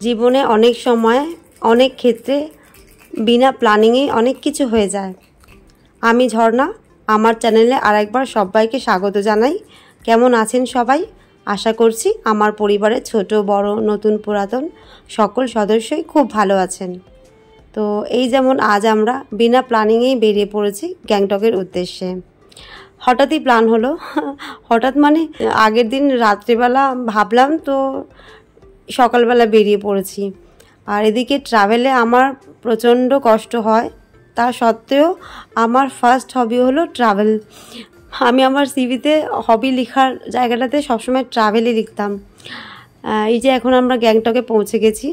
জীবনে অনেক সময় অনেক ক্ষেত্রে বিনা প্ল্যানিংয়ে অনেক কিছু হয়ে যায়। আমি ঝর্ণা, আমার চ্যানেলে আরেকবার সবাইকে স্বাগত জানাই। কেমন আছেন সবাই? আশা করছি আমার পরিবারের ছোট বড় নতুন পুরাতন সকল সদস্যই খুব ভালো আছেন। তো এই যেমন আজ আমরা বিনা প্ল্যানিংয়েই বেরিয়ে পড়েছি গ্যাংটকের উদ্দেশ্যে। হঠাৎই প্ল্যান হলো, হঠাৎ মানে আগের দিন রাত্রিবেলা ভাবলাম, তো সকালবেলা বেরিয়ে পড়েছি। আর এদিকে ট্রাভেলে আমার প্রচণ্ড কষ্ট হয়, তা সত্ত্বেও আমার ফার্স্ট হবি হলো ট্রাভেল। আমি আমার সিভিতে হবি লেখার জায়গাটাতে সবসময় ট্রাভেলই লিখতাম। এই যে এখন আমরা গ্যাংটকে পৌঁছে গেছি,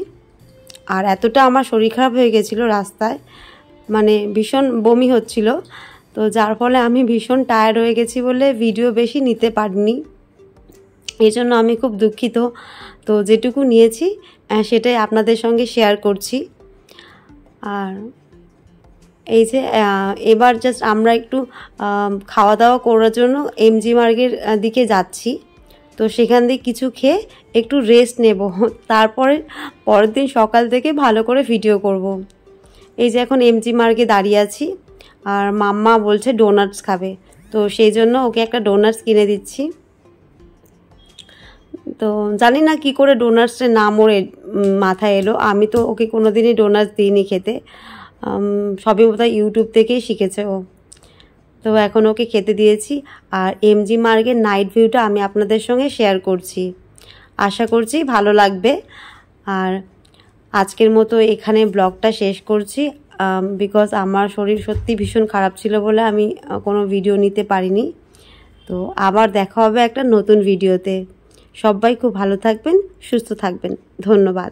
আর এতটা আমার শরীর খারাপ হয়ে গেছিলো রাস্তায়, মানে ভীষণ বমি হচ্ছিল, তো যার ফলে আমি ভীষণ টায়ার্ড হয়ে গেছি বলে ভিডিও বেশি নিতে পারিনি। এই জন্য আমি খুব দুঃখিত। তো যেটুকু নিয়েছি সেটাই আপনাদের সঙ্গে শেয়ার করছি। আর এই যে এবার জাস্ট আমরা একটু খাওয়া দাওয়া করার জন্য এমজি মার্গের দিকে যাচ্ছি। তো সেখান থেকে কিছু খেয়ে একটু রেস্ট নেব, তারপরে পরের দিন সকাল থেকে ভালো করে ভিডিও করব। এই যে এখন এমজি মার্গে দাঁড়িয়ে আছি, আর মাম্মা বলছে ডোনাটস খাবে, তো সেই জন্য ওকে একটা ডোনাটস কিনে দিচ্ছি। তো জানি না কি করে ডোনাটসের নাম ওর মাথায় এলো। আমি তো ওকে কোনো দিনই ডোনাটস দিইনি খেতে, সবই বোধহয় ইউটিউব থেকেই শিখেছে ও। তো এখন ওকে খেতে দিয়েছি। আর এমজি মার্গের নাইট ভিউটা আমি আপনাদের সঙ্গে শেয়ার করছি, আশা করছি ভালো লাগবে। আর আজকের মতো এখানে ব্লগটা শেষ করছি, বিকজ আমার শরীর সত্যি ভীষণ খারাপ ছিল বলে আমি কোনো ভিডিও নিতে পারিনি। তো আবার দেখা হবে একটা নতুন ভিডিওতে। সবাই খুব ভালো থাকবেন, সুস্থ থাকবেন। ধন্যবাদ।